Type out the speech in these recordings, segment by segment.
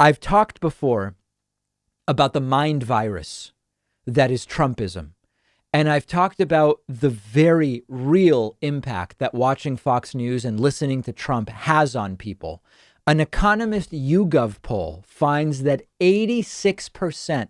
I've talked before about the mind virus that is Trumpism. And I've talked about the very real impact that watching Fox News and listening to Trump has on people. An Economist YouGov poll finds that 86%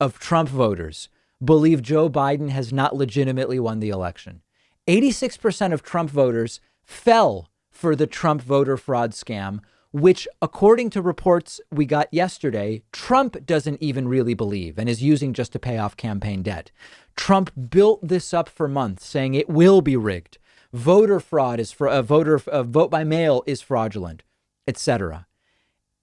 of Trump voters believe Joe Biden has not legitimately won the election. 86% of Trump voters fell for the Trump voter fraud scam, which, according to reports we got yesterday, Trump doesn't even really believe and is using just to pay off campaign debt. Trump built this up for months, saying it will be rigged. Voter fraud is for vote by mail is fraudulent, etc.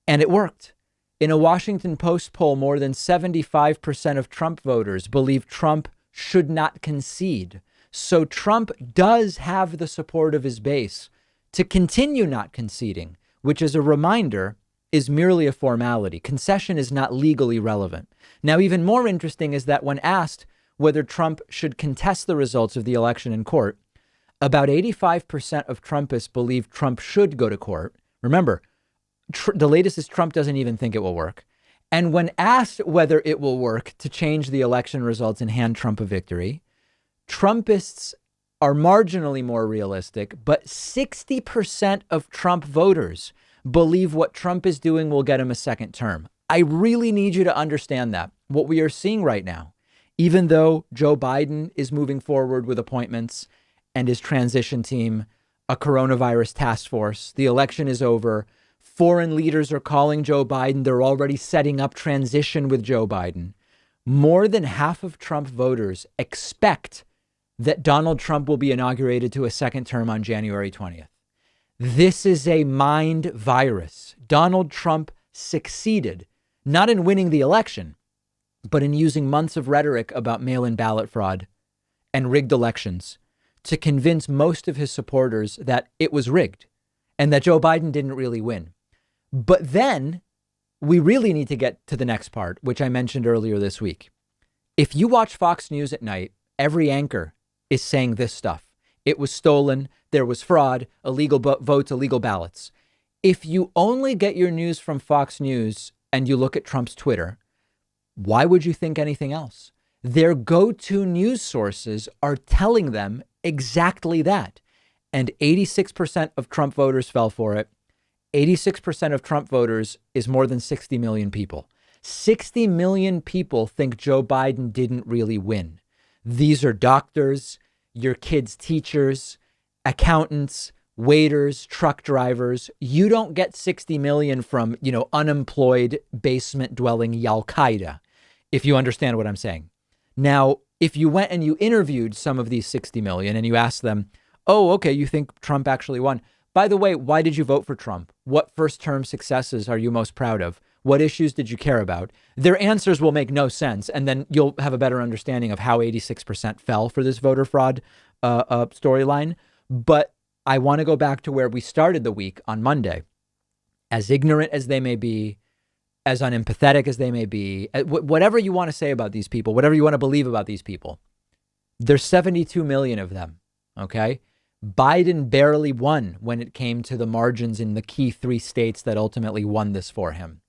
And it worked. In a Washington Post poll, more than 75% of Trump voters believe Trump should not concede. So Trump does have the support of his base to continue not conceding, which, as a reminder, is merely a formality. Concession is not legally relevant. Now, even more interesting is that when asked whether Trump should contest the results of the election in court, about 85% of Trumpists believe Trump should go to court. Remember, the latest is Trump doesn't even think it will work. And when asked whether it will work to change the election results and hand Trump a victory, Trumpists are marginally more realistic, but 60% of Trump voters believe what Trump is doing will get him a second term. I really need you to understand that. What we are seeing right now, even though Joe Biden is moving forward with appointments and his transition team, a coronavirus task force, the election is over. Foreign leaders are calling Joe Biden. They're already setting up transition with Joe Biden. More than half of Trump voters expect that Donald Trump will be inaugurated to a second term on January 20th. This is a mind virus. Donald Trump succeeded, not in winning the election, but in using months of rhetoric about mail-in ballot fraud and rigged elections to convince most of his supporters that it was rigged and that Joe Biden didn't really win. But then we really need to get to the next part, which I mentioned earlier this week. If you watch Fox News at night, every anchor is saying this stuff. It was stolen. There was fraud, illegal votes, illegal ballots. If you only get your news from Fox News and you look at Trump's Twitter, why would you think anything else? Their go-to news sources are telling them exactly that. And 86% of Trump voters fell for it. 86% of Trump voters is more than 60 million people. 60 million people think Joe Biden didn't really win. These are doctors, your kids' teachers, accountants, waiters, truck drivers. You don't get 60 million from, unemployed basement dwelling Al-Qaeda, if you understand what I'm saying. Now, if you went and you interviewed some of these 60 million and you asked them, oh, okay, you think Trump actually won. By the way, why did you vote for Trump? What first term successes are you most proud of? What issues did you care about? Their answers will make no sense. And then you'll have a better understanding of how 86% fell for this voter fraud storyline. But I want to go back to where we started the week on Monday. As ignorant as they may be, as unempathetic as they may be, whatever you want to say about these people, whatever you want to believe about these people, there's 72 million of them. OK, Biden barely won when it came to the margins in the key 3 states that ultimately won this for him.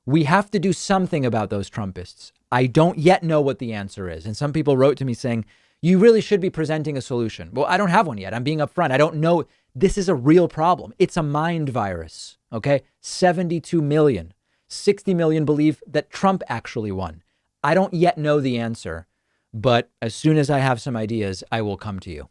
We have to do something about those Trumpists. I don't yet know what the answer is. And some people wrote to me saying, you really should be presenting a solution. Well, I don't have one yet. I'm being upfront. I don't know. This is a real problem. It's a mind virus. OK, 72 million, 60 million believe that Trump actually won. I don't yet know the answer, but as soon as I have some ideas, I will come to you.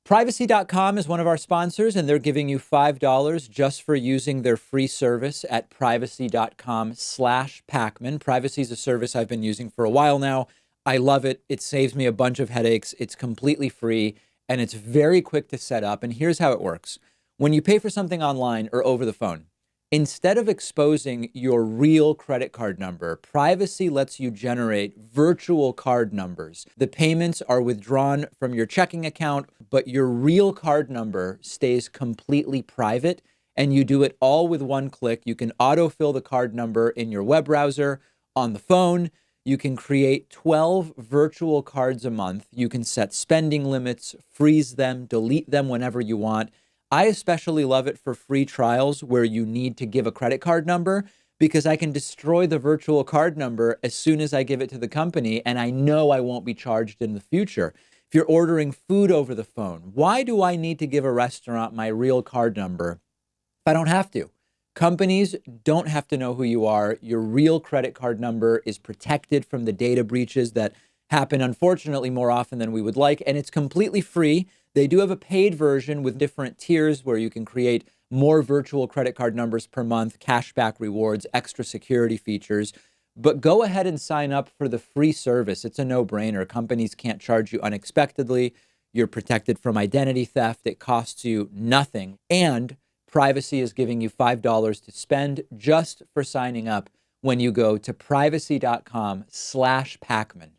Privacy.com is one of our sponsors, and they're giving you $5 just for using their free service at privacy.com/Pakman. Privacy is a service I've been using for a while now. I love it. It saves me a bunch of headaches. It's completely free, and it's very quick to set up. And here's how it works. When you pay for something online or over the phone, instead of exposing your real credit card number, Privacy lets you generate virtual card numbers. The payments are withdrawn from your checking account, but your real card number stays completely private, and you do it all with one click. You can autofill the card number in your web browser, on the phone. You can create 12 virtual cards a month. You can set spending limits, freeze them, delete them whenever you want. I especially love it for free trials where you need to give a credit card number, because I can destroy the virtual card number as soon as I give it to the company, and I know I won't be charged in the future. If you're ordering food over the phone, why do I need to give a restaurant my real card number if I don't have to? Companies don't have to know who you are. Your real credit card number is protected from the data breaches that happen, unfortunately, more often than we would like. And it's completely free. They do have a paid version with different tiers where you can create more virtual credit card numbers per month, cashback rewards, extra security features. But go ahead and sign up for the free service. It's a no-brainer. Companies can't charge you unexpectedly. You're protected from identity theft. It costs you nothing. And Privacy is giving you $5 to spend just for signing up when you go to privacy.com/Pakman.